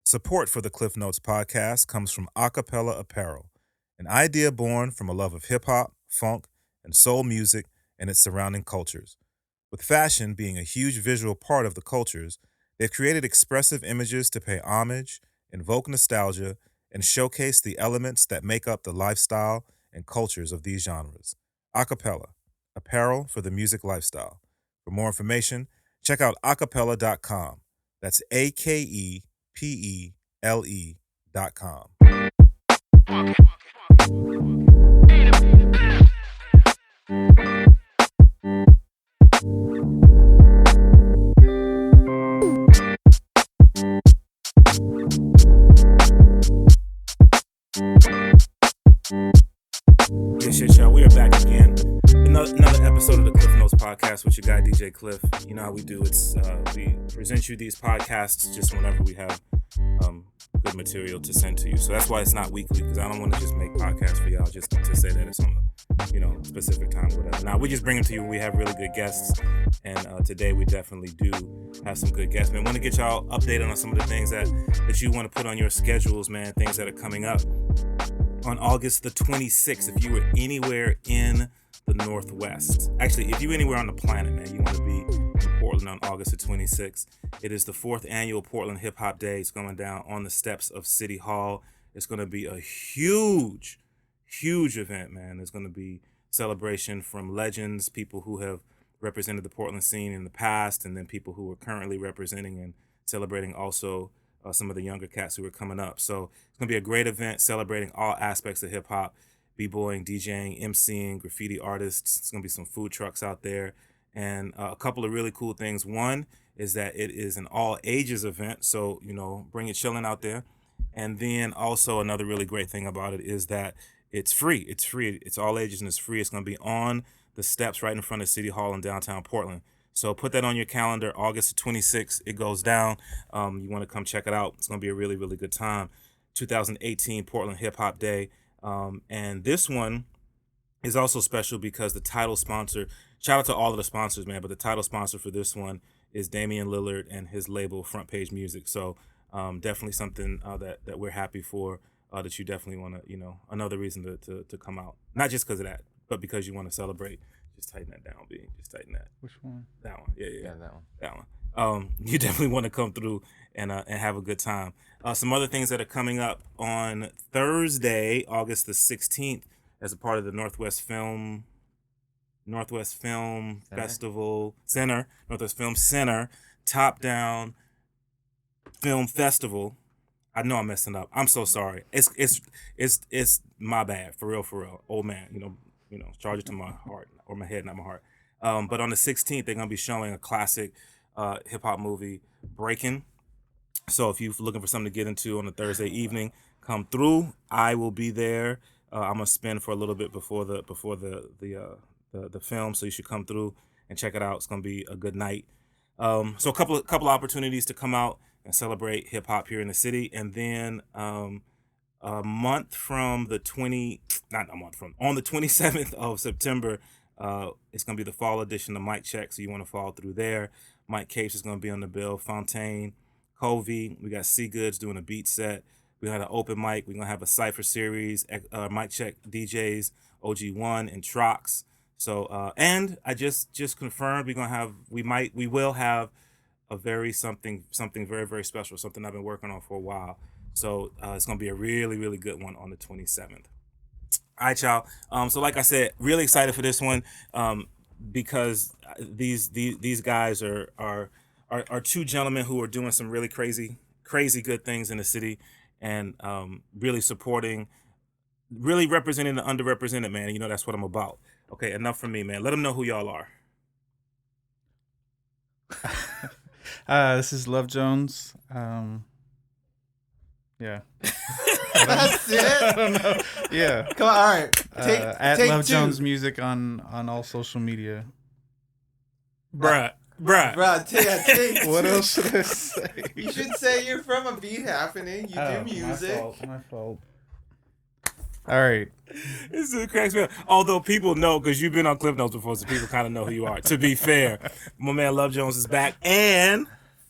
Support for the Klyph Notes podcast comes from Acapella Apparel, an idea born from a love of hip-hop, funk, and soul music and its surrounding cultures. With fashion being a huge visual part of the cultures, they've created expressive images to pay homage, invoke nostalgia, and showcase the elements that make up the lifestyle and cultures of these genres. Acapella, apparel for the music lifestyle. For more information, check out acapella.com. That's AKEPELE.com. Yes, y'all. We are back again. Another episode of the Klyph Notes podcast with your guy DJ Klyph. You know how we do. It's we present you these podcasts just whenever we have good material to send to you. So that's why it's not weekly, because I don't want to just make podcasts for y'all just to say that it's on a specific time, whatever. Now we just bring them to you. We have really good guests, and today we definitely do have some good guests. Man, want to get y'all updated on some of the things that you want to put on your schedules, man. Things that are coming up on August the 26th. If you were anywhere in the Northwest, actually, if you're anywhere on the planet, man, you want to be in Portland on August the 26th. It is the 4th annual Portland Hip Hop Day. It's going down on the steps of City Hall. It's going to be a huge event, man. There's going to be celebration from legends, people who have represented the Portland scene in the past, and then people who are currently representing and celebrating also some of the younger cats who are coming up. So it's going to be a great event celebrating all aspects of hip-hop, b-boying, DJing, MCing, graffiti artists. It's going to be some food trucks out there, and a couple of really cool things. One is that it is an all-ages event, so, bring your chillin' out there. And then also another really great thing about it is that it's free. It's free. It's all ages and it's free. It's going to be on the steps right in front of City Hall in downtown Portland. So put that on your calendar, August 26th. It goes down. You want to come check it out. It's going to be a really, really good time. 2018 Portland Hip Hop Day. And this one is also special because the title sponsor, shout out to all of the sponsors, man, but the title sponsor for this one is Damian Lillard and his label Front Page Music. So definitely something that we're happy for, that you definitely want to, another reason to come out. Not just because of that, but because you want to celebrate. Just tighten that down, B. Just tighten that. Which one? That one. Yeah, that one. That one. You definitely want to come through and have a good time. Some other things that are coming up on Thursday, August the 16th, as a part of the Northwest Film Festival Center, Northwest Film Center, Top Down Film Festival. I know I'm messing up. I'm so sorry. It's my bad. For real. Old man, charge it to my heart or my head, not my heart. But on the 16th, they're gonna be showing a classic hip hop movie, Breaking. So if you're looking for something to get into on a Thursday evening, come through. I will be there. I'm gonna spend for a little bit before the film, so you should come through and check it out. It's gonna be a good night. So a couple opportunities to come out and celebrate hip hop here in the city, and then a month from on the 27th of September, it's going to be the fall edition of Mic Check, so you want to follow through there. Mike Capes is going to be on the bill, Fontaine, Covey, we got C Goods doing a beat set, we had an open mic, we're going to have a cypher series, Mic Check DJs, OG1 and Trox. So, and I just confirmed we will have a something very, very special, something I've been working on for a while. So it's going to be a really, really good one on the 27th. All right, y'all. So like I said, really excited for this one because these guys are two gentlemen who are doing some really crazy good things in the city, and really supporting, really representing the underrepresented, man. That's what I'm about. Okay, enough from me, man. Let them know who y'all are. This is Luvjonez. Yeah. That's it? I don't know. Yeah. Come on, all right. At take Luvjonez two. Music on all social media. Bruh. Take What two. else should I say? You should say you're from A Beat Happening. You do music. My fault. All right. This is cracks me up. Although people know, because you've been on Klyph Notes before, so people kind of know who you are. To be fair, my man Luvjonez is back, and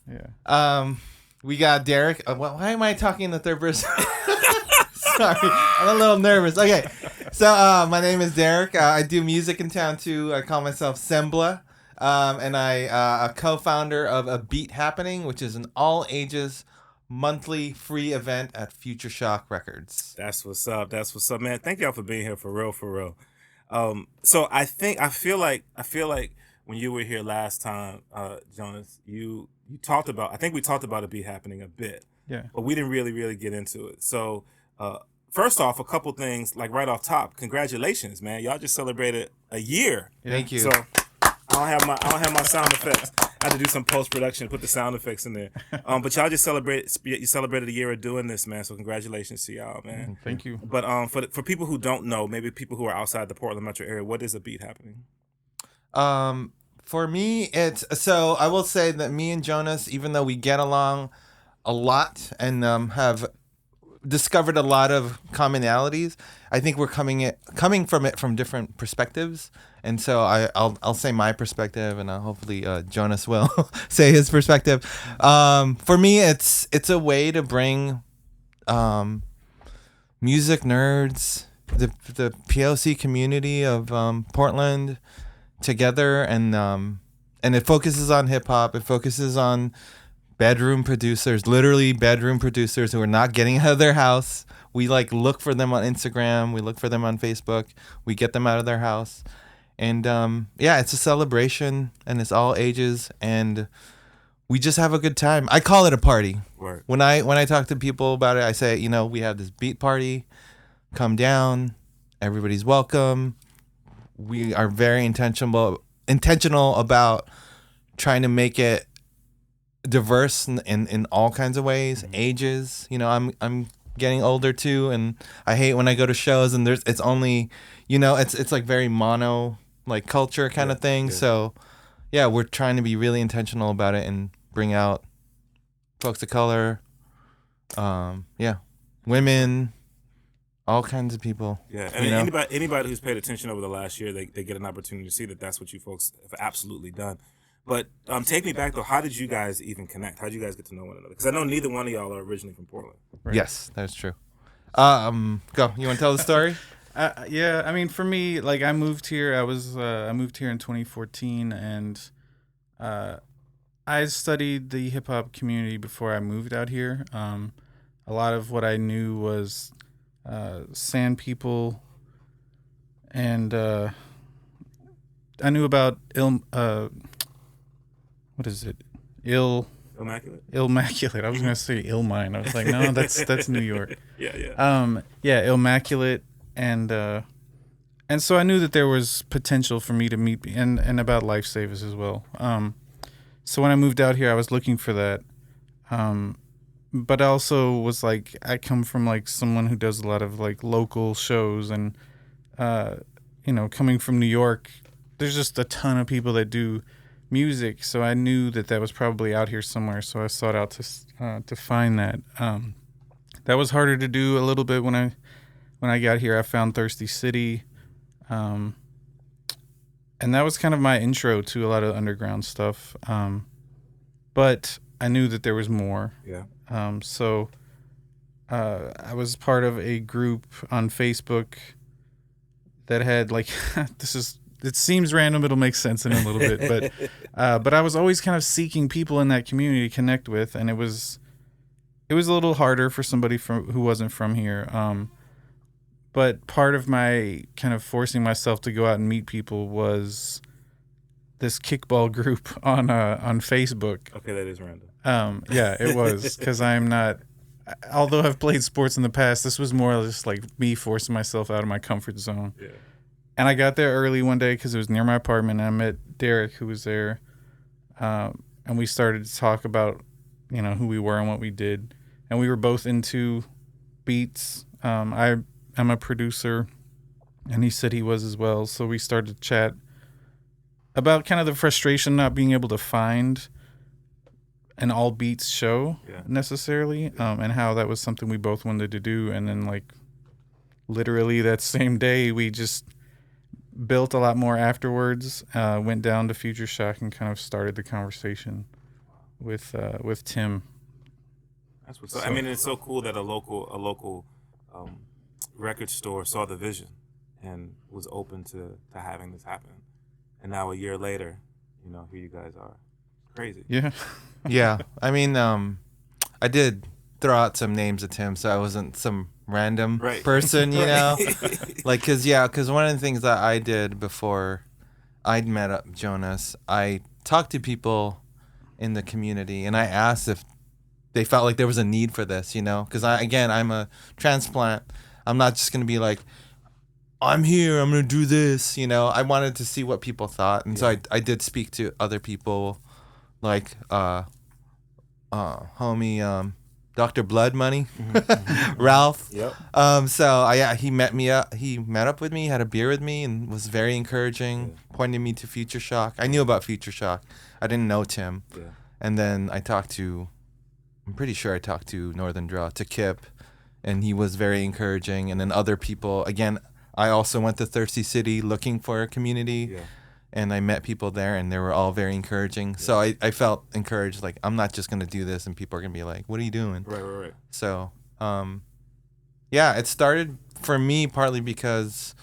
Yeah. We got Derek. Why am I talking in the third person? Sorry, I'm a little nervous. Okay, so my name is Derek. I do music in town too. I call myself Sembla, and I a co-founder of A Beat Happening, which is an all-ages monthly free event at Future Shock Records. That's what's up. That's what's up, man. Thank y'all for being here, for real, for real. So I feel like when you were here last time, Jonas, you talked about. I think we talked about it be happening a bit. Yeah. But we didn't really get into it. So first off, a couple things like right off top. Congratulations, man! Y'all just celebrated a year. Yeah. Thank you. So I don't have my sound effects. I had to do some post production, put the sound effects in there. But y'all just celebrated a year of doing this, man. So congratulations to y'all, man. Thank you. But for people who don't know, maybe people who are outside the Portland metro area, what is A Beat Happening? For me, so I will say that me and Jonas, even though we get along a lot and have discovered a lot of commonalities, I think we're coming from it from different perspectives. And so I'll say my perspective, and hopefully Jonas will say his perspective. For me, it's a way to bring music nerds, the POC community of Portland together, and it focuses on hip hop. It focuses on bedroom producers, literally bedroom producers who are not getting out of their house. We look for them on Instagram. We look for them on Facebook. We get them out of their house. And it's a celebration, and it's all ages, and we just have a good time. I call it a party. Right. When I talk to people about it, I say, we have this beat party. Come down. Everybody's welcome. We are very intentional about trying to make it diverse in all kinds of ways, ages. I'm getting older too, and I hate when I go to shows and it's only, it's like very mono culture kind of thing. Yeah. So yeah, we're trying to be really intentional about it and bring out folks of color, women, all kinds of people. Yeah, and anybody who's paid attention over the last year, they get an opportunity to see that that's what you folks have absolutely done. But take me back though. How did you guys even connect? How did you guys get to know one another? Because I know neither one of y'all are originally from Portland. Right. Yes, that's true. Go. You want to tell the story? Yeah. I mean, for me, I moved here. I moved here in 2014, and I studied the hip hop community before I moved out here. A lot of what I knew was Sand People, and I knew about what is it? Immaculate. Illmaculate. I was gonna say Illmind. I was like, no, that's New York. Yeah. Illmaculate, and so I knew that there was potential for me to meet, and about Life Savers as well. So when I moved out here, I was looking for that. But I also was I come from someone who does a lot of local shows, and coming from New York, there's just a ton of people that do music. So I knew that was probably out here somewhere. So I sought out to find that. That was harder to do a little bit when I got here. I found Thirsty City, and that was kind of my intro to a lot of underground stuff. But I knew that there was more. Yeah. So I was part of a group on Facebook that had it seems random, it'll make sense in a little bit, but I was always kind of seeking people in that community to connect with, and it was a little harder for somebody who wasn't from here. But part of my kind of forcing myself to go out and meet people was this kickball group on Facebook. Okay, that is random. Yeah, it was, because I'm not. Although I've played sports in the past, this was more just me forcing myself out of my comfort zone. Yeah. And I got there early one day because it was near my apartment, and I met Derek, who was there, and we started to talk about, who we were and what we did, and we were both into beats. I'm a producer, and he said he was as well. So we started to chat about kind of the frustration not being able to find an all beats show necessarily, and how that was something we both wanted to do. And then literally that same day, we just built a lot more afterwards, went down to Future Shock and kind of started the conversation with Tim. That's what's up. I mean, it's so cool that a local record store saw the vision and was open to having this happen. And now a year later, here you guys are. Crazy. Yeah. Yeah. I mean, I did throw out some names at Tim, so I wasn't some random person, like, because one of the things that I did before I'd met up Jonas, I talked to people in the community and I asked if they felt like there was a need for this, because I'm a transplant. I'm not just going to be like, I'm here, I'm going to do this, I wanted to see what people thought. And so I did speak to other people like homie Dr. Blood Money, Ralph. Yep. So he met up with me, had a beer with me, and was very encouraging, pointing me to Future Shock. I knew about Future Shock. I didn't know Tim. Yeah. And then I'm pretty sure I talked to Northern Draw, to Kip, and he was very encouraging. And then other people, again, I also went to Thirsty City looking for a community. Yeah. And I met people there, and they were all very encouraging. Yeah. So I felt encouraged, like, I'm not just going to do this, and people are going to be like, what are you doing? Right. So, it started for me partly because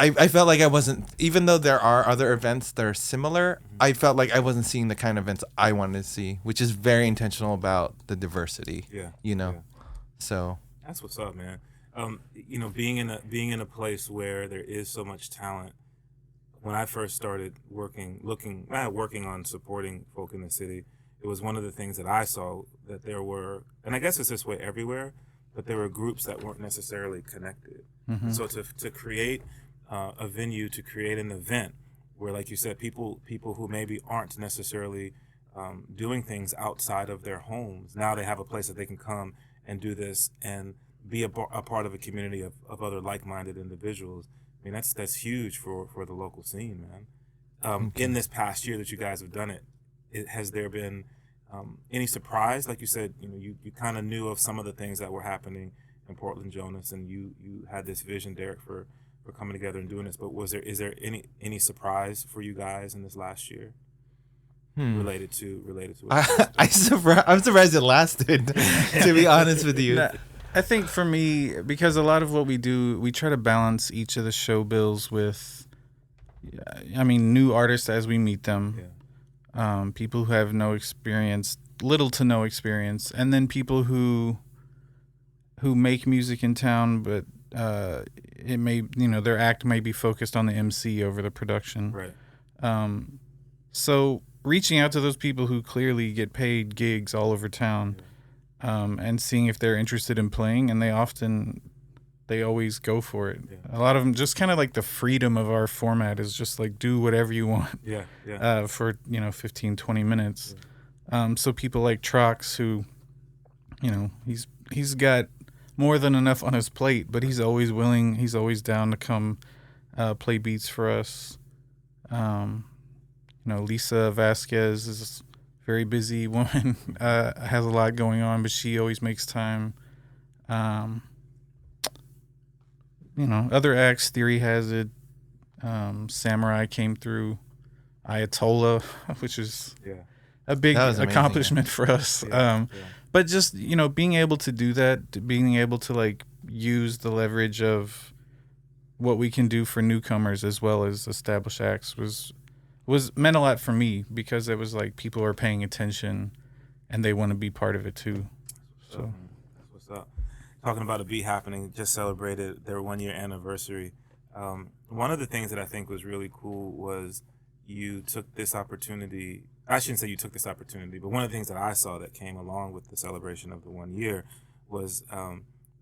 I felt like I wasn't, even though there are other events that are similar, I felt like I wasn't seeing the kind of events I wanted to see, which is very intentional about the diversity. Yeah. Yeah. So. That's what's up, man. Being in a place where there is so much talent. When I first started working on supporting folk in the city, it was one of the things that I saw that there were, and I guess it's this way everywhere, but there were groups that weren't necessarily connected. Mm-hmm. So to create a venue, to create an event where, like you said, people who maybe aren't necessarily doing things outside of their homes, now they have a place that they can come and do this and be a part of a community of other like-minded individuals. I mean, that's huge for the local scene, man. In this past year that you guys have done it, has there been any surprise? Like you said, you kind of knew of some of the things that were happening in Portland, Jonas, and you had this vision, Derek, for coming together and doing this. But is there any surprise for you guys in this last year related to it? I'm surprised it lasted. To be honest with you. I think for me, because a lot of what we do, we try to balance each of the show bills with, new artists as we meet them, people who have little to no experience, and then people who make music in town, but it may, their act may be focused on the MC over the production. Right. So reaching out to those people who clearly get paid gigs all over town. And seeing if they're interested in playing, and they always go for it. Yeah. A lot of them, just kind of like the freedom of our format is just like do whatever you want. Yeah. For 15, 20 minutes. Yeah. So people like Trox, who, he's got more than enough on his plate, but he's always willing. He's always down to come play beats for us. Lisa Vasquez is very busy woman, has a lot going on, but she always makes time. Other acts, Theory has it. Samurai came through. Ayatollah, which is a big accomplishment for us. But just, being able to do that, being able to like use the leverage of what we can do for newcomers as well as established acts meant a lot for me, because it was like people are paying attention and they want to be part of it too. So that's what's up. Talking about a beat happening, just celebrated their 1-year anniversary. One of the things that I think was really cool was you took this opportunity. I shouldn't say you took this opportunity, but one of the things that I saw that came along with the celebration of the 1 year was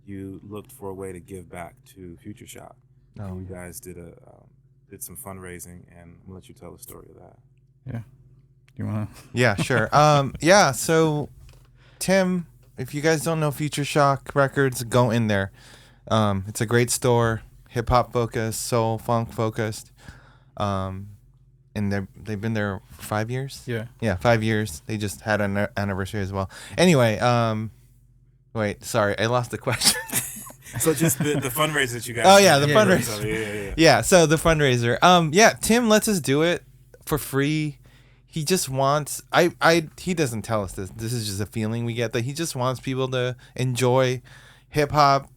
you looked for a way to give back to Future Shock. You guys did some fundraising, and I'm gonna let you tell the story of that. Yeah. You wanna? Yeah, sure. So Tim, if you guys don't know Future Shock Records, go in there. It's a great store, hip hop focused, soul, funk focused. And they've been there for 5 years? Yeah, 5 years. They just had an anniversary as well. Anyway, wait, sorry, I lost the question. So just the fundraiser that you guys. Oh yeah, the fundraiser. Yeah. So the fundraiser. Tim lets us do it for free. he just wants he doesn't tell us this is just a feeling we get, that he just wants people to enjoy hip hop,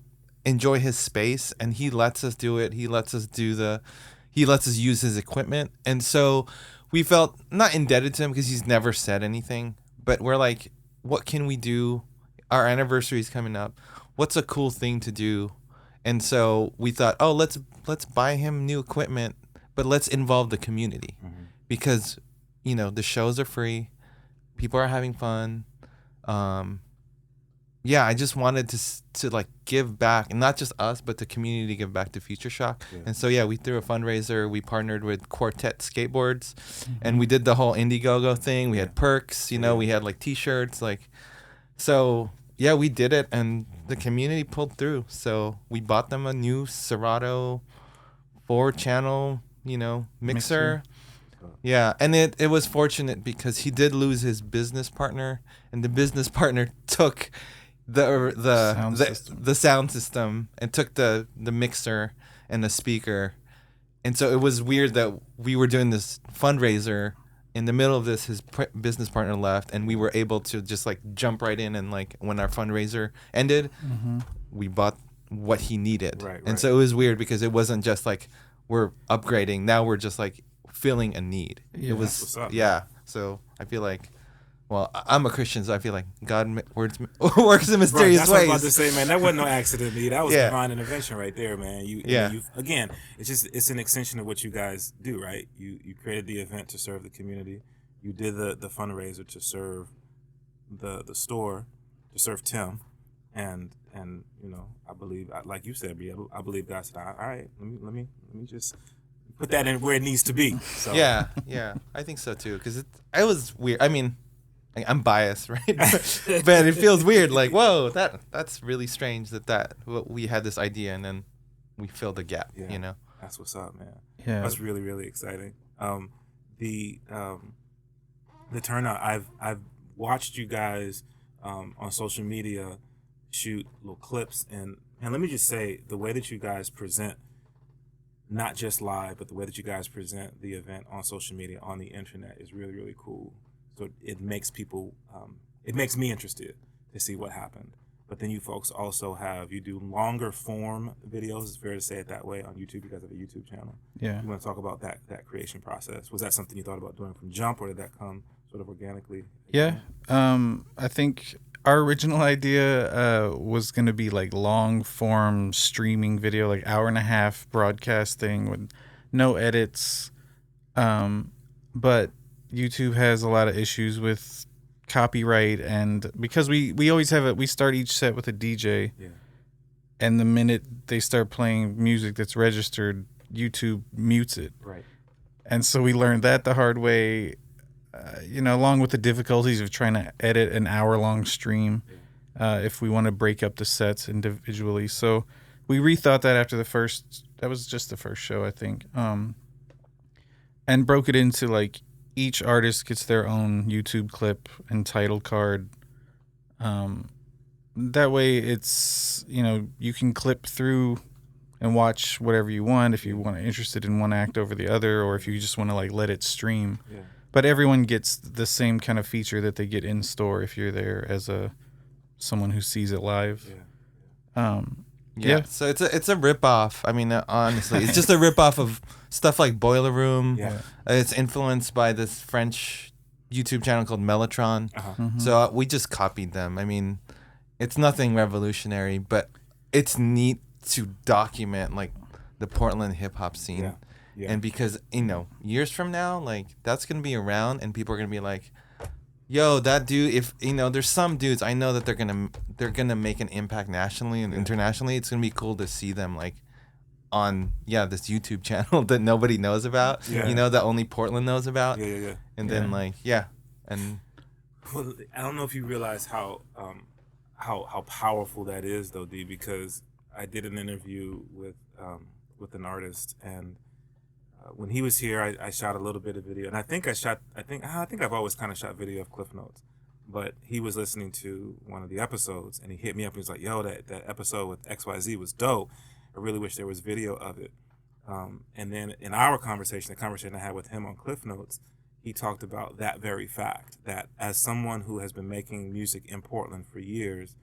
enjoy his space, and he lets us do it. He lets us use his equipment. And so we felt not indebted to him because he's never said anything, but we're like, what can we do? Our anniversary is coming up. What's a cool thing to do? And so we thought, oh, let's buy him new equipment, but let's involve the community, because, you know, the shows are free, people are having fun. Yeah, I just wanted to like give back, and not just us, but the community give back to Future Shock. Yeah. And so yeah, we threw a fundraiser. We partnered with Quartet Skateboards, and we did the whole Indiegogo thing. We had perks, you know, we had like T-shirts, like, so yeah, we did it, and the community pulled through. So we bought them a new Serato 4-channel, you know, mixer. Yeah, and it was fortunate because he did lose his business partner, and the business partner took the sound system and took the mixer and the speaker. And so it was weird that we were doing this fundraiser in the middle of this. His business partner left, and we were able to just like jump right in, and like when our fundraiser ended, we bought what he needed. And so it was weird because it wasn't just like we're upgrading, now we're just like filling a need. It was so I feel like, well, I'm a Christian, so I feel like God works in mysterious ways. That's what I was about to say, man. That wasn't no accident, me. That was divine intervention right there, man. You again, it's an extension of what you guys do, right? You created the event to serve the community. You did the fundraiser to serve the store, to serve Tim, and you know, I believe, like you said, B, I believe God said, all right, let me just put that in where it needs to be. So. Yeah, I think so too, because it was weird. I mean, I'm biased, right? But it feels weird. Like, whoa, that's really strange that we had this idea and then we filled the gap. Yeah, you know, that's what's up, man. Yeah, that's really, really exciting. The turnout. I've watched you guys on social media shoot little clips, and let me just say, the way that you guys present, not just live, but the way that you guys present the event on social media, on the internet, is really, really cool. So it makes people, it makes me interested to see what happened. But then you folks also you do longer form videos, it's fair to say it that way, on YouTube. You guys have a YouTube channel. Yeah. You want to talk about that creation process? Was that something you thought about doing from jump, or did that come sort of organically? Yeah. I think our original idea was going to be like long form streaming video, like 1.5-hour broadcasting with no edits. But YouTube has a lot of issues with copyright, and because we always have we start each set with a DJ, and the minute they start playing music that's registered, YouTube mutes it. Right. And so we learned that the hard way, you know, along with the difficulties of trying to edit an hour-long stream if we want to break up the sets individually. So we rethought that after that was just the first show, I think, and broke it into like, each artist gets their own YouTube clip and title card. That way it's, you know, you can clip through and watch whatever you want if you want to interested in one act over the other, or if you just want to like let it stream. Yeah. But everyone gets the same kind of feature that they get in store if you're there as someone who sees it live. Yeah. So it's a ripoff. I mean, honestly, it's just a ripoff of stuff like Boiler Room. Yeah. It's influenced by this French YouTube channel called Mellotron. So we just copied them. I mean, it's nothing revolutionary, but it's neat to document like the Portland hip hop scene. Yeah. Yeah. And because, you know, years from now, like, that's gonna be around, and people are gonna be like, yo, that dude, if, you know, there's some dudes I know that they're gonna make an impact nationally and internationally. It's gonna be cool to see them like on this YouTube channel that nobody knows about. You know, that only Portland knows about. And then like and well, I don't know if you realize how powerful that is, though, D, because I did an interview with an artist, and when he was here, I shot a little bit of video, and I think I've always kind of shot video of Klyph Notes, but he was listening to one of the episodes, and he hit me up and he was like, yo, that episode with XYZ was dope. I really wish there was video of it. And then in our conversation, the conversation I had with him on Klyph Notes, he talked about that very fact, that as someone who has been making music in Portland for years,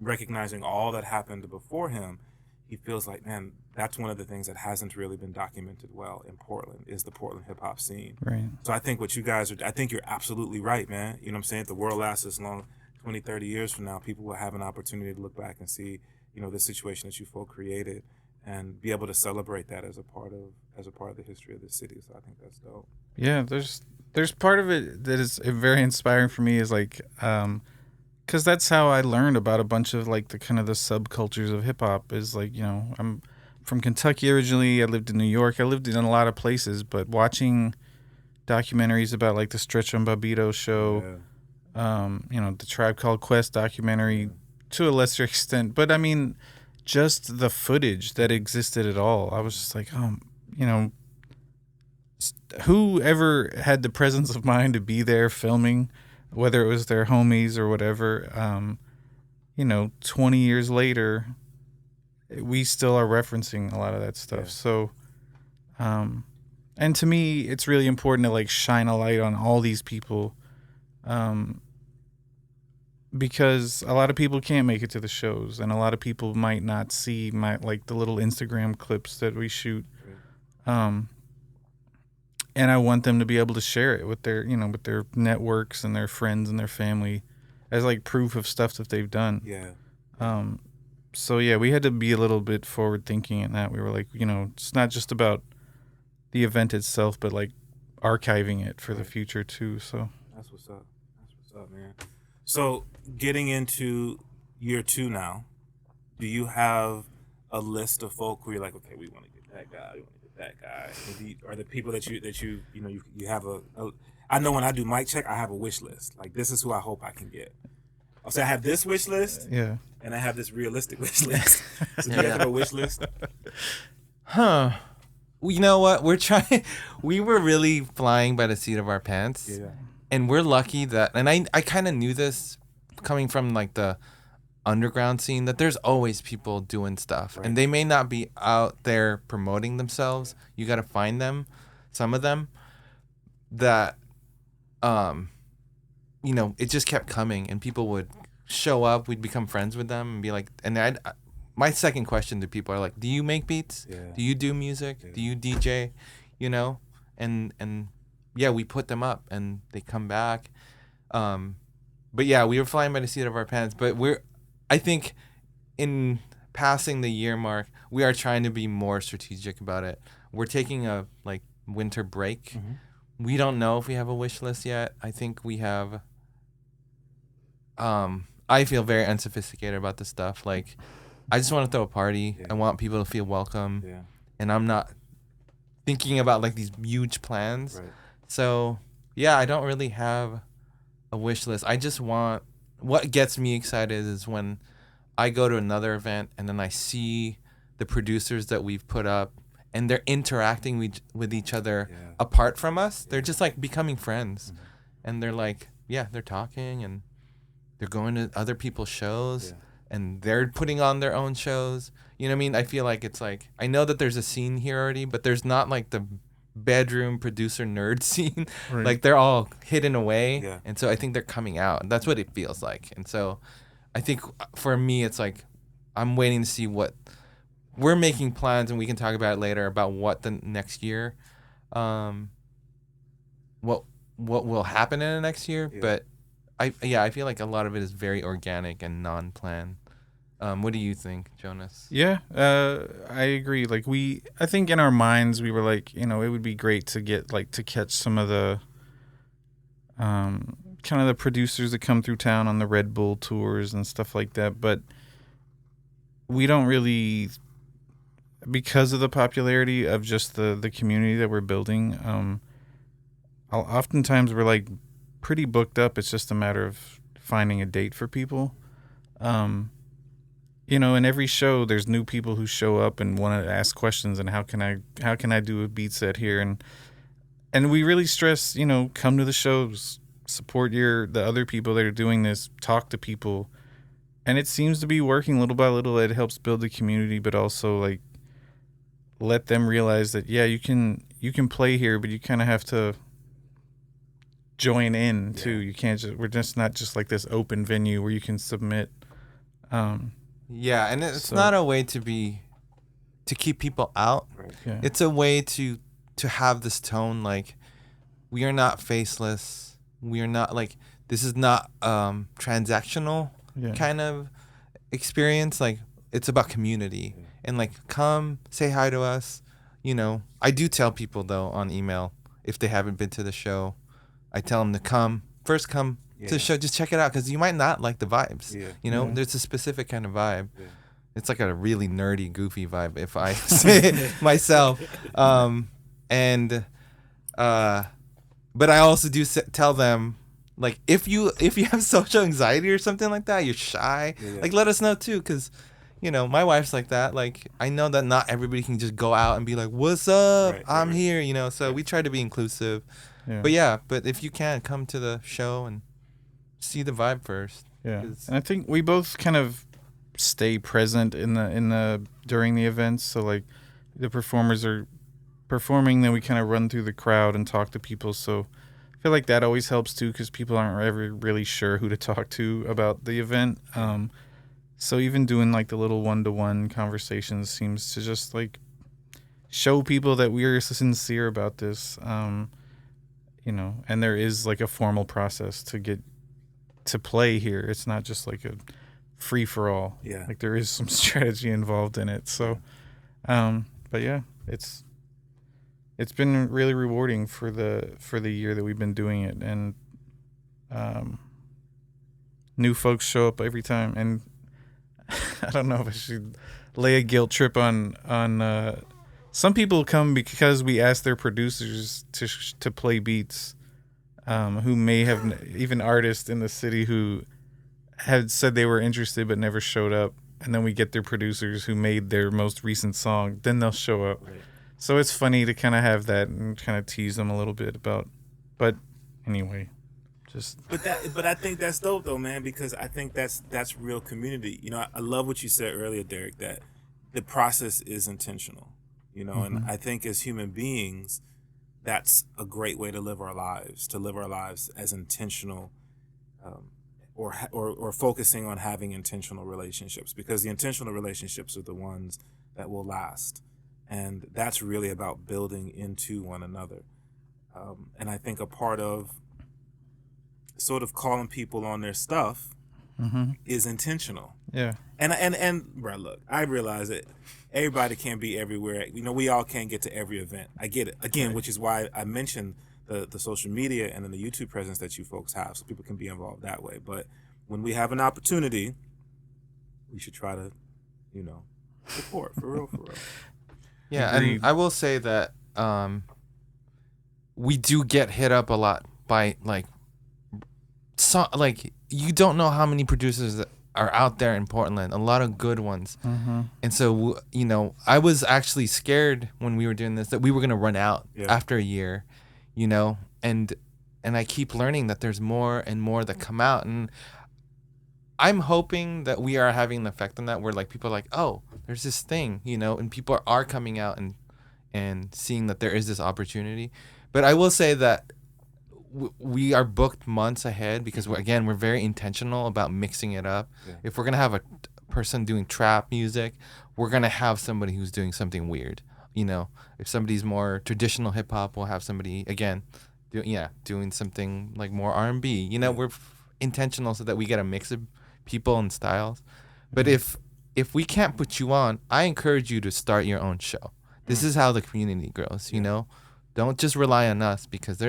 recognizing all that happened before him, he feels like, man, that's one of the things that hasn't really been documented well in Portland, is the Portland hip hop scene. Right. So I think what you guys are, I think you're absolutely right, man. You know what I'm saying? If the world lasts this long, 20, 30 years from now, people will have an opportunity to look back and see, you know, the situation that you folk created and be able to celebrate that as a part of the history of the city. So I think that's dope. Yeah, there's part of it that is very inspiring for me, is like, because that's how I learned about a bunch of like the kind of the subcultures of hip hop. Is like, you know, I'm from Kentucky originally. I lived in New York. I lived in a lot of places, but watching documentaries about like the Stretch and Bobbito show, you know, the Tribe Called Quest documentary to a lesser extent, but I mean, just the footage that existed at all, I was just like, you know, whoever had the presence of mind to be there filming, whether it was their homies or whatever, you know, 20 years later, we still are referencing a lot of that stuff. Yeah. So, and to me, it's really important to like shine a light on all these people, because a lot of people can't make it to the shows, and a lot of people might not see like the little Instagram clips that we shoot. And I want them to be able to share it with their, you know, with their networks and their friends and their family as like proof of stuff that they've done. Yeah. So yeah, we had to be a little bit forward thinking in that. We were like, you know, it's not just about the event itself, but like archiving it for the future too. So that's what's up. That's what's up, man. So getting into year 2 now, do you have a list of folk where you're like, okay, we want to get that guy, we want to get that guy? Are the people that you know you have a I know when I do mic check, I have a wish list. Like, this is who I hope I can get. I'll say I have this wish list, and I have this realistic wish list. So do you have a wish list? Huh. Well, you know what? We were really flying by the seat of our pants. Yeah. And we're lucky that, and I kind of knew this coming from like the underground scene, that there's always people doing stuff, and they may not be out there promoting themselves. You got to find them, some of them that, you know, it just kept coming, and people would show up. We'd become friends with them and be like, and my second question to people are like, do you make beats? Yeah. Do you do music? Yeah. Do you DJ? You know, and yeah, we put them up and they come back. But yeah, we were flying by the seat of our pants. But I think in passing the year mark, we are trying to be more strategic about it. We're taking a like winter break. Mm-hmm. We don't know if we have a wish list yet. I think we have. I feel very unsophisticated about this stuff. Like, I just want to throw a party. Yeah. I want people to feel welcome. Yeah. And I'm not thinking about like these huge plans. Right. So yeah, I don't really have a wish list. I just want, what gets me excited is when I go to another event and then I see the producers that we've put up and they're interacting with each other apart from us. They're just like becoming friends. Mm-hmm. And they're like, they're talking and they're going to other people's shows and they're putting on their own shows. You know what I mean? I feel like it's like, I know that there's a scene here already, but there's not like the bedroom producer nerd scene. Right. Like, they're all hidden away. Yeah. And so I think they're coming out. And that's what it feels like. And so I think for me, it's like, I'm waiting to see what we're making plans, and we can talk about it later about what the next year, what will happen in the next year. Yeah. But I feel like a lot of it is very organic and non-planned. What do you think, Jonas? Yeah, I agree. Like, I think in our minds we were like, you know, it would be great to get like to catch some of the kind of the producers that come through town on the Red Bull tours and stuff like that. But we don't really, because of the popularity of just the community that we're building. Oftentimes we're like pretty booked up. It's just a matter of finding a date for people. You know, in every show, there's new people who show up and want to ask questions and how can I do a beat set here, and we really stress, you know, come to the shows, support the other people that are doing this, talk to people, and it seems to be working little by little. It helps build the community, but also like let them realize that you can play here, but you kind of have to join in too. You can't just, we're just not just like this open venue where you can submit. Yeah, and it's not a way to keep people out. Right. Yeah. It's a way to have this tone, like, we are not faceless. We are not, like, this is not transactional kind of experience. Like, it's about community. And, like, come say hi to us. You know, I do tell people, though, on email, if they haven't been to the show, I tell them to come to the show. Just check it out, because you might not like the vibes. You know, there's a specific kind of vibe. It's like a really nerdy, goofy vibe, if I say it myself. But I also do tell them, like, if you have social anxiety or something like that, you're shy, like, let us know too, because, you know, my wife's like that. Like, I know that not everybody can just go out and be like, what's up? I'm here, you know, so we try to be inclusive. But if you can, come to the show and see the vibe first. And I think we both kind of stay present in the during the events. So, like, the performers are performing, then we kind of run through the crowd and talk to people. So I feel like that always helps too, because people aren't ever really sure who to talk to about the event. So even doing like the little one-to-one conversations seems to just like show people that we're sincere about this. You know, and there is like a formal process to get to play here. It's not just like a free for all. Like, there is some strategy involved in it. So but yeah, it's been really rewarding for the year that we've been doing it, and new folks show up every time. And I don't know if I should lay a guilt trip on some people come because we asked their producers to play beats, who may have even artists in the city who had said they were interested but never showed up, and then we get their producers who made their most recent song, then they'll show up. So it's funny to kind of have that and kind of tease them a little bit about, but anyway, just. But I think that's dope though, man, because I think that's real community. You know, I love what you said earlier, Derek, that the process is intentional. You know, and I think as human beings, that's a great way to live our lives as intentional, or focusing on having intentional relationships, because the intentional relationships are the ones that will last. And that's really about building into one another. And I think a part of sort of calling people on their stuff is intentional. And bro, look, I realize that everybody can't be everywhere. You know, we all can't get to every event. I get it. Again, which is why I mentioned the social media and then the YouTube presence that you folks have, so people can be involved that way. But when we have an opportunity, we should try to, you know, support for real. Yeah, and I will say that we do get hit up a lot by like you don't know how many producers that are out there in Portland, a lot of good ones. And so, you know, I was actually scared when we were doing this that we were going to run out after a year, you know, and I keep learning that there's more and more that come out, and I'm hoping that we are having an effect on that, where like people are like, oh, there's this thing, you know, and people are coming out and seeing that there is this opportunity. But I will say that we are booked months ahead, because we're very intentional about mixing it up. If we're gonna have a person doing trap music, we're gonna have somebody who's doing something weird. You know, if somebody's more traditional hip hop, we'll have somebody again, doing something like more R&B. You know, we're intentional so that we get a mix of people and styles. But if we can't put you on, I encourage you to start your own show. This is how the community grows. You know, don't just rely on us, because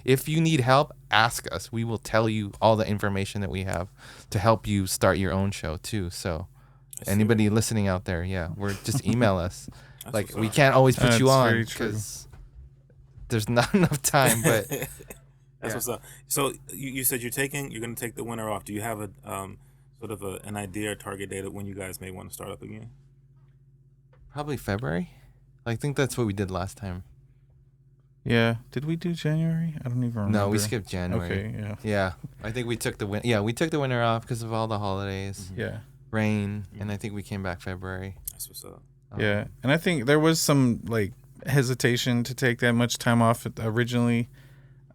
if you need help, ask us. We will tell you all the information that we have to help you start your own show too. So anybody listening out there, we're just email us. Like, we can't always put you on because there's not enough time, but that's what's up. So you said you're going to take the winter off. Do you have a sort of an idea or target date of when you guys may want to start up again? Probably February. I think that's what we did last time. Yeah. Did we do January? I don't even remember. No, we skipped January. Okay, Yeah. I think we took the winter off because of all the holidays. Rain, and I think we came back February. That's what's up. Yeah, and I think there was some like hesitation to take that much time off originally,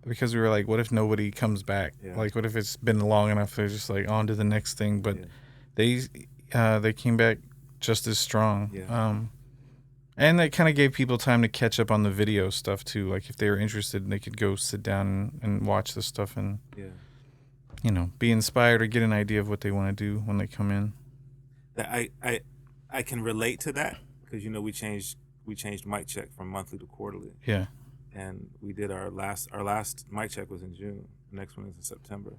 because we were like, what if nobody comes back? Yeah. Like, what if it's been long enough? They're just like on to the next thing. But they came back just as strong. Yeah. And that kind of gave people time to catch up on the video stuff too. Like if they were interested, they could go sit down and watch the stuff and, be inspired or get an idea of what they want to do when they come in. I can relate to that because we changed mic check from monthly to quarterly. Yeah. And we did our last mic check was in June. The next one is in September.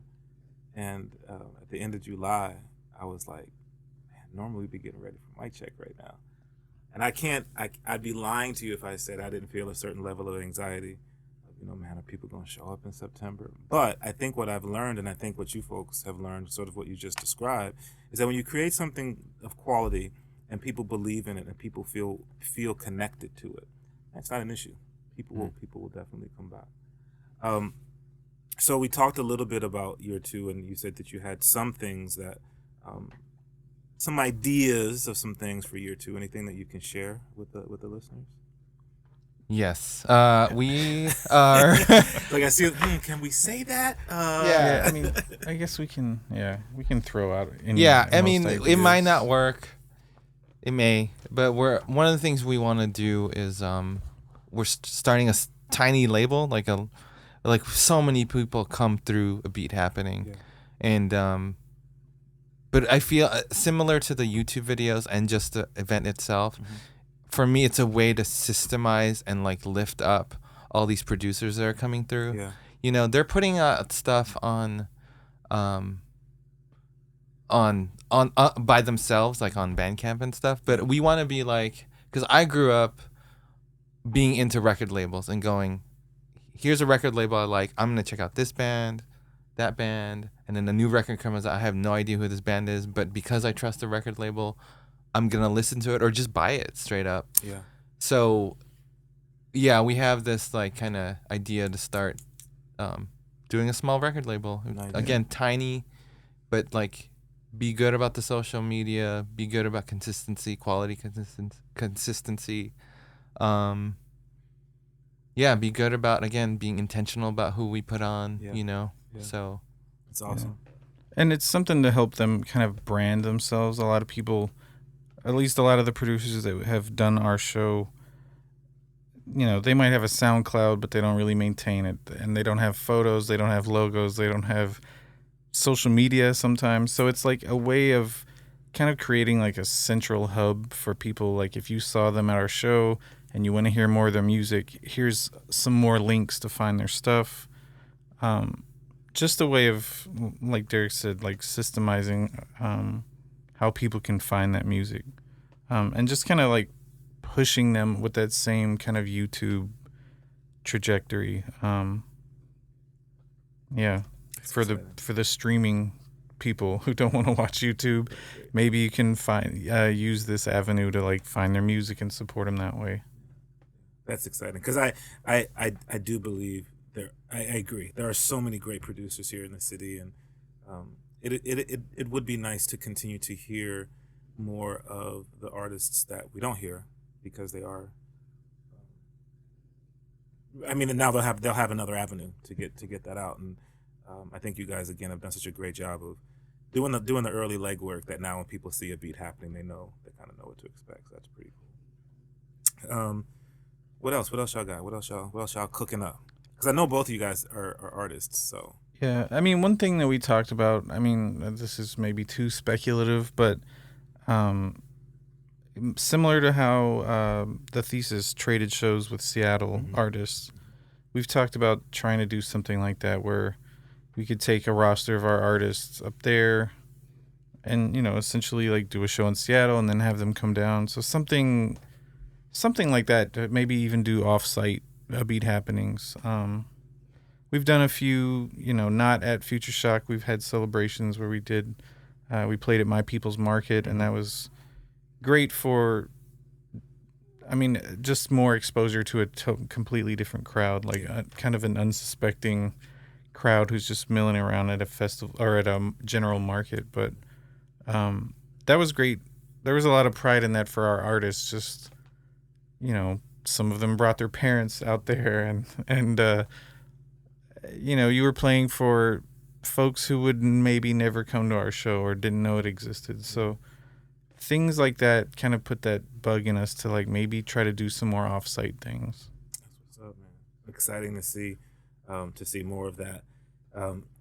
And at the end of July, I was like, man, normally we'd be getting ready for mic check right now. And I'd be lying to you if I said I didn't feel a certain level of anxiety. Man, are people going to show up in September? But I think what I've learned, and I think what you folks have learned, sort of what you just described, is that when you create something of quality and people believe in it and people feel connected to it, that's not an issue. People will definitely come back. So we talked a little bit about year 2, and you said that you had some things that, some ideas of some things for year 2. Anything that you can share with the listeners? Yes, we are. Like I see, can we say that? Yeah, I mean, I guess we can. Yeah, we can throw out. I mean, it might not work. It may, but one of the things we want to do is we're starting a tiny label, like so many people come through a beat happening, and but I feel similar to the YouTube videos and just the event itself. Mm-hmm. For me, it's a way to systemize and lift up all these producers that are coming through. Yeah. They're putting out stuff on by themselves, like on Bandcamp and stuff. But we want to be because I grew up being into record labels and going, here's a record label I like. I'm gonna check out this band, that band, and then a new record comes out. I have no idea who this band is, but because I trust the record label, I'm gonna listen to it or just buy it straight up. Yeah. So, yeah, we have this kind of idea to start doing a small record label. Again, tiny, but be good about the social media. Be good about consistency, quality consistency. Yeah, be good about being intentional about who we put on. Yeah. So it's awesome. Yeah. And it's something to help them kind of brand themselves. A lot of people, at least a lot of the producers that have done our show, they might have a SoundCloud, but they don't really maintain it. And they don't have photos, they don't have logos, they don't have social media sometimes. So it's a way of kind of creating a central hub for people. If you saw them at our show and you want to hear more of their music, here's some more links to find their stuff. Just a way of, like Derek said, systemizing how people can find that music, and just kind of pushing them with that same kind of YouTube trajectory. For the streaming people who don't want to watch YouTube, maybe you can use this avenue to find their music and support them that way. That's exciting because I do believe I agree. There are so many great producers here in the city, and it would be nice to continue to hear more of the artists that we don't hear because they are. I mean, and now they'll have another avenue to get that out, and I think you guys again have done such a great job of doing the early legwork that now when people see a beat happening, they kind of know what to expect. So that's pretty cool. What else y'all got? What else y'all cooking up? Because I know both of you guys are artists, so. Yeah, I mean, one thing that we talked about, I mean, this is maybe too speculative, but similar to how the Thesis traded shows with Seattle artists, we've talked about trying to do something like that where we could take a roster of our artists up there and, essentially do a show in Seattle and then have them come down. So something like that, maybe even do off-site beat happenings. We've done a few, not at Future Shock. We've had celebrations where we played at My People's Market, and that was great for, just more exposure to a completely different crowd, kind of an unsuspecting crowd who's just milling around at a festival or at a general market. But that was great. There was a lot of pride in that for our artists. Just, some of them brought their parents out there, and you were playing for folks who would maybe never come to our show or didn't know it existed. So things like that kind of put that bug in us to like maybe try to do some more off-site things. That's what's up, man. Exciting to see more of that.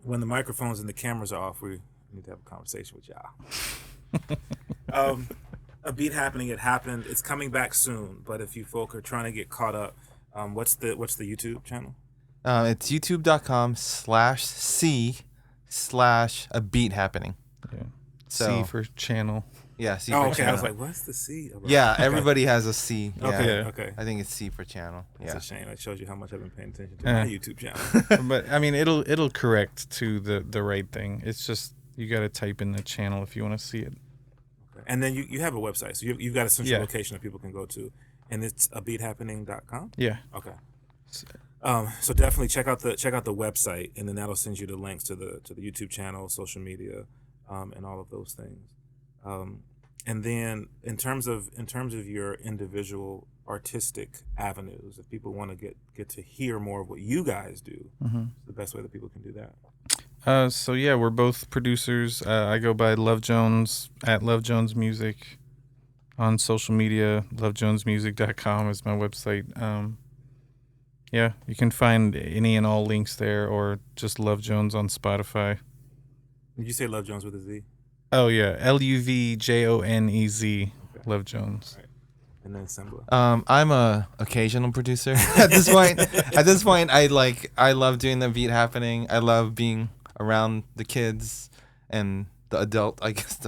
When the microphones and the cameras are off, we need to have a conversation with y'all. A beat happening. It happened. It's coming back soon. But if you folk are trying to get caught up, what's the YouTube channel? It's youtube.com/C/a beat happening. Yeah. So, C for channel. Yeah, C Oh, for okay. channel. I was like, what's the C about? Yeah, Okay. everybody has a C. Yeah. Okay. Yeah. Okay. I think it's C for channel. It's Yeah. a shame. It shows you how much I've been paying attention to Yeah. my YouTube channel. But I mean, it'll correct to the right thing. It's just you got to type in the channel if you want to see it. Okay. And then you have a website, so you've got a central Yeah. location that people can go to, and it's abeathappening.com. Yeah. Okay. So definitely check out the website, and then that'll send you the links to the YouTube channel, social media, and all of those things. And then in terms of your individual artistic avenues, if people want to get to hear more of what you guys do, the best way that people can do that. So yeah, we're both producers. I go by Luvjonez at Luvjonez Music on social media. LuvjonezMusic.com is my website. Yeah, you can find any and all links there, or just Luvjonez on Spotify. Did you say Luvjonez with a Z? Oh yeah, Luvjonez, Okay. Luvjonez. Right. And then Sembla. I'm a occasional producer at this point. I love doing the beat happening. I love being around the kids and the adult. I guess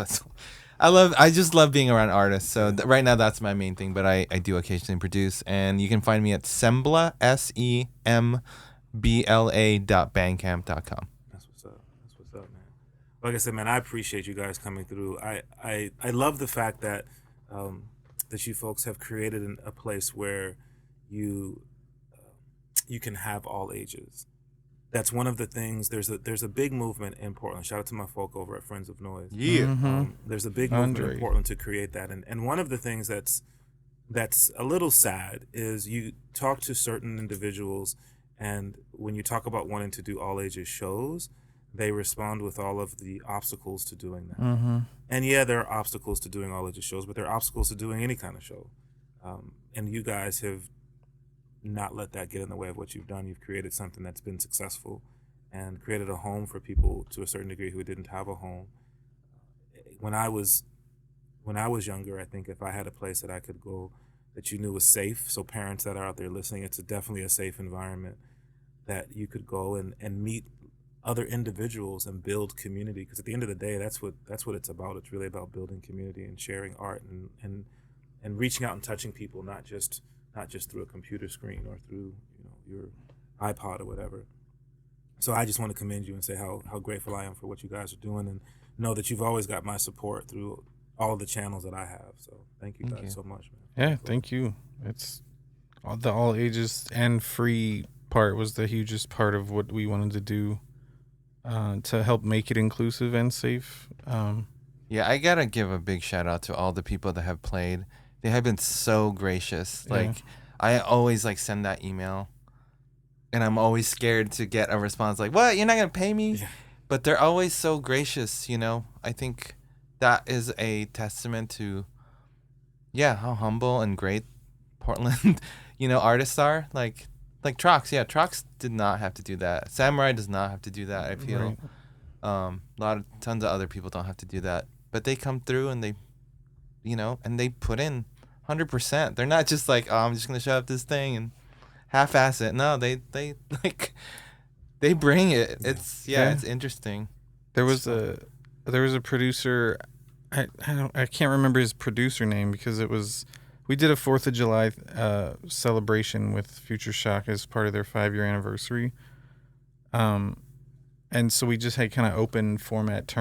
I just love being around artists. So right now that's my main thing, but I do occasionally produce, and you can find me at Sembla, SEMBLA.bandcamp.com. That's what's up, man. Like I said, man, I appreciate you guys coming through. I love the fact that that you folks have created a place where you can have all ages. That's one of the things. There's a big movement in Portland. Shout out to my folk over at Friends of Noise. Yeah. There's a big movement Andre. in Portland to create that, and one of the things that's a little sad is you talk to certain individuals, and when you talk about wanting to do all ages shows, they respond with all of the obstacles to doing that. And yeah, there are obstacles to doing all ages shows, but there are obstacles to doing any kind of show. And you guys have not let that get in the way of what you've done. You've created something that's been successful and created a home for people to a certain degree who didn't have a home. When I was younger, I think if I had a place that I could go that you knew was safe, so parents that are out there listening, it's definitely a safe environment that you could go and meet other individuals and build community, because at the end of the day, that's what it's about. It's really about building community and sharing art and reaching out and touching people, not just through a computer screen or through your iPod or whatever. So I just want to commend you and say how grateful I am for what you guys are doing, and know that you've always got my support through all of the channels that I have. So thank you guys so much, man. Yeah, thank you. It's the all ages and free part was the hugest part of what we wanted to do to help make it inclusive and safe. Yeah, I gotta give a big shout out to all the people that have played. They have been so gracious. Like, I always send that email, and I'm always scared to get a response like, "What? You're not gonna pay me?" Yeah. But they're always so gracious. I think that is a testament to, how humble and great Portland, artists are. Like Trox. Yeah, Trox did not have to do that. Samurai does not have to do that. I feel. Right. Tons of other people don't have to do that, but they come through and they, and they put in 100%. They're not just like, I'm just gonna show up this thing and half-ass it. No, they they bring it. It's it's interesting. There was a producer. I can't remember his producer name because we did a 4th of July celebration with Future Shock as part of their 5-year anniversary. And so we just had kind of open format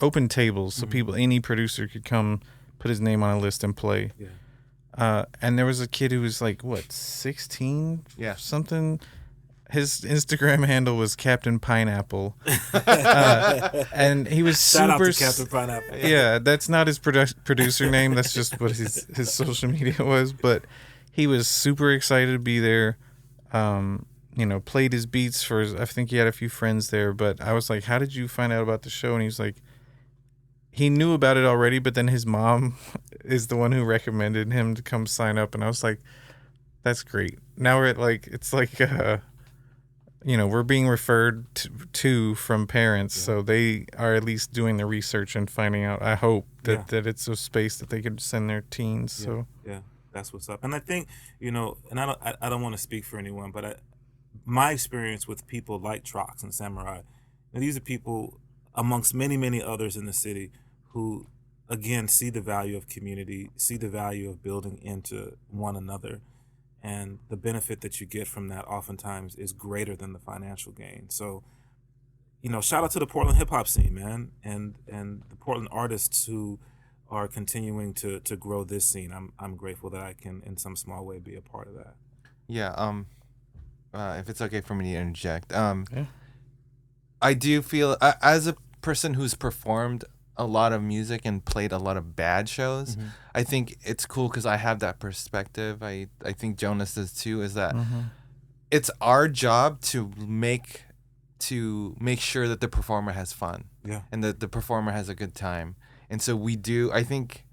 open tables, so any producer could come, put his name on a list and play. Yeah. And there was a kid who was 16? Yeah. Something. His Instagram handle was Captain Pineapple. And he was Shout super... out to Captain Pineapple. Yeah, that's not his producer name. That's just what his social media was. But he was super excited to be there. played his beats for I think he had a few friends there, but I was like, how did you find out about the show? And he was like, he knew about it already, but then his mom is the one who recommended him to come sign up. And I was like, that's great. Now we're at it's like, we're being referred to from parents. So they are at least doing the research and finding out, I hope, that it's a space that they could send their teens. Yeah. So yeah, that's what's up. And I think, and I don't want to speak for anyone, but my experience with people like Trox and Samurai, these are people amongst many, many others in the city who, again, see the value of community, see the value of building into one another. And the benefit that you get from that oftentimes is greater than the financial gain. So, shout out to the Portland hip hop scene, man, and the Portland artists who are continuing to grow this scene. I'm grateful that I can, in some small way, be a part of that. Yeah. If it's okay for me to interject, I do feel as a person who's performed a lot of music and played a lot of bad shows, I think it's cool because I have that perspective. I think Jonas does too, is that it's our job to make sure that the performer has fun and that the performer has a good time. And so we do, I think,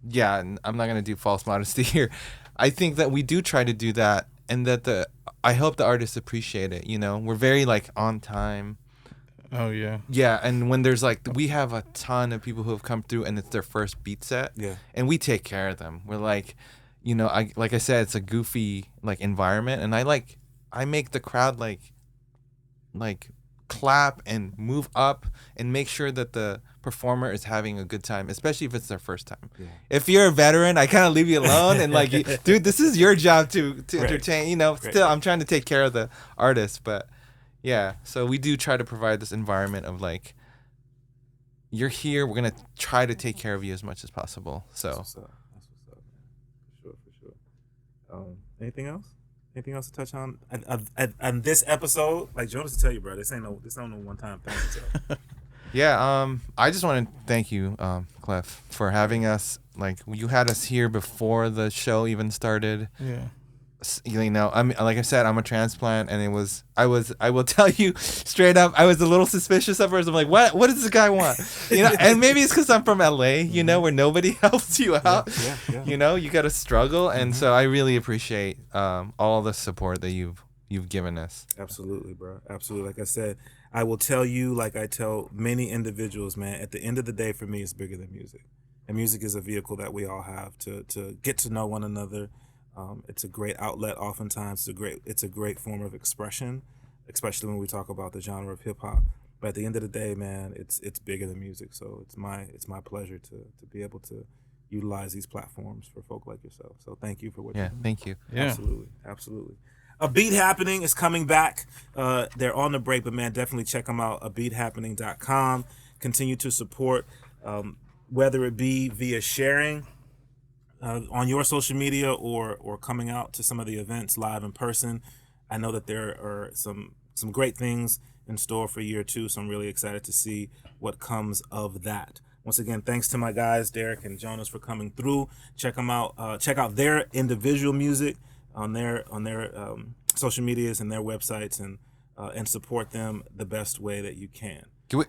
I'm not going to do false modesty here. I think that we do try to do that, and that I hope the artists appreciate it. We're very on time. Oh yeah. Yeah, and when there's we have a ton of people who have come through and it's their first beat set. Yeah. And we take care of them. We're like I said, it's a goofy environment, and I make the crowd clap and move up and make sure that the performer is having a good time, especially if it's their first time. Yeah. If you're a veteran, I kind of leave you alone and dude, this is your job to entertain. Still I'm trying to take care of the artist, but. Yeah, so we do try to provide this environment of you're here, we're going to try to take care of you as much as possible. So That's what's up, man. For sure. Anything else? Anything else to touch on? And this episode, Jonas will tell you, bro, this ain't no one-time thing. So. Yeah, I just want to thank you, Klyph, for having us. You had us here before the show even started. Yeah. Like I said, I'm a transplant, and I will tell you straight up, I was a little suspicious at first. I'm like, what does this guy want? And maybe it's because I'm from LA, where nobody helps you out. Yeah. You got to struggle, and so I really appreciate all the support that you've given us. Absolutely, bro. Absolutely. Like I said, I will tell you, like I tell many individuals, man, at the end of the day, for me, it's bigger than music. And music is a vehicle that we all have to get to know one another. It's a great outlet. Oftentimes, it's a great form of expression, especially when we talk about the genre of hip hop. But at the end of the day, man, it's bigger than music. So it's my pleasure to be able to utilize these platforms for folk like yourself. So thank you for what you're doing. Thank you. Yeah. Absolutely. A Beat Happening is coming back. They're on the break, but man, definitely check them out. abeathappening.com. Continue to support, whether it be via sharing on your social media or coming out to some of the events live in person. I know that there are some great things in store for year 2, so I'm really excited to see what comes of that. Once again, thanks to my guys Derek and Jonas for coming through. Check them out. Check out their individual music on their social medias and their websites, and support them the best way that you can.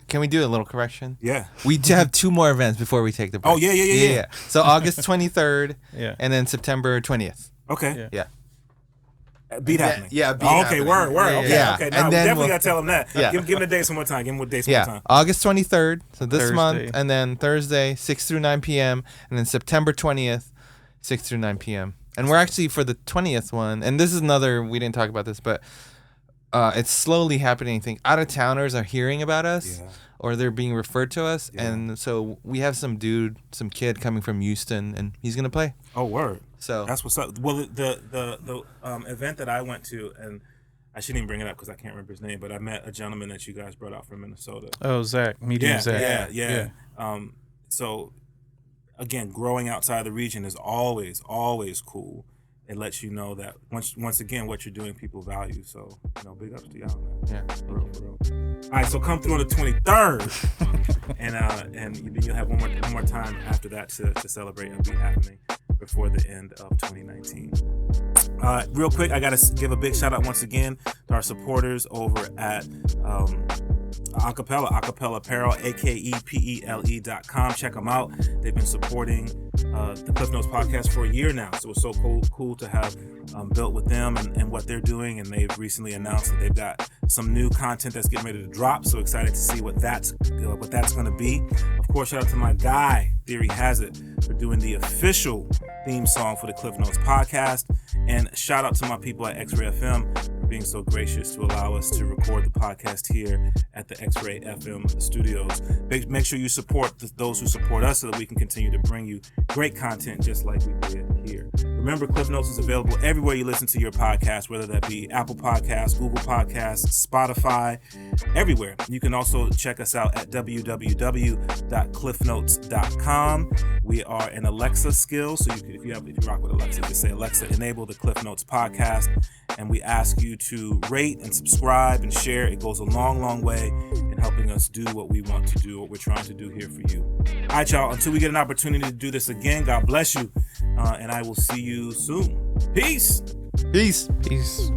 Can we do a little correction? Yeah. We have 2 more events before we take the break. Oh, yeah. So August 23rd and then September 20th. Okay. Yeah. Beat Happening. Yeah, Beat Happening. Okay, word. Yeah. Okay. Now, And then definitely got to tell them that. Yeah. Give them the dates one more time. August 23rd, so this Thursday. month, and then Thursday, 6 through 9 p.m., and then September 20th, 6 through 9 p.m. And we're actually, for the 20th one, and this is another, we didn't talk about this, but it's slowly happening. I think out-of-towners are hearing about us, or they're being referred to us, and so we have some kid coming from Houston, and he's going to play. Oh, word. So that's what's up. Well, the event that I went to, and I shouldn't even bring it up because I can't remember his name, but I met a gentleman that you guys brought out from Minnesota. Oh, Zach. Medium Zach. Yeah. So, again, growing outside the region is always cool. It lets you know that once again what you're doing, people value. So, big ups to y'all, man. Yeah. For real. All right, so come through on the 23rd, and you'll have one more time after that to celebrate and be happening before the end of 2019. Real quick, I got to give a big shout out once again to our supporters over at Acapella Apparel, AKEPELE.com. Check them out. They've been supporting the Klyph Notes podcast for a year now, so it's so cool to have built with them and what they're doing. And they've recently announced that they've got some new content that's getting ready to drop. So excited to see what that's going to be. Of course, shout out to my guy Theory Has It for doing the official theme song for the Klyph Notes podcast, and shout out to my people at X-Ray FM for being so gracious to allow us to record the podcast here at the X-Ray FM studios. Make sure you support those who support us so that we can continue to bring you great content just like we did here. Remember, Klyph Notes is available everywhere you listen to your podcast, whether that be Apple Podcasts, Google Podcasts, Spotify, everywhere. You can also check us out at www.klyphnotes.com. We are an Alexa skill, so if you rock with Alexa, just say, Alexa, enable the Klyph Notes podcast, and we ask you to rate and subscribe and share. It goes a long, long way in helping us do what we want to do, what we're trying to do here for you. All right, y'all, until we get an opportunity to do this again, God bless you, and I will see you soon. Peace. Peace. Peace.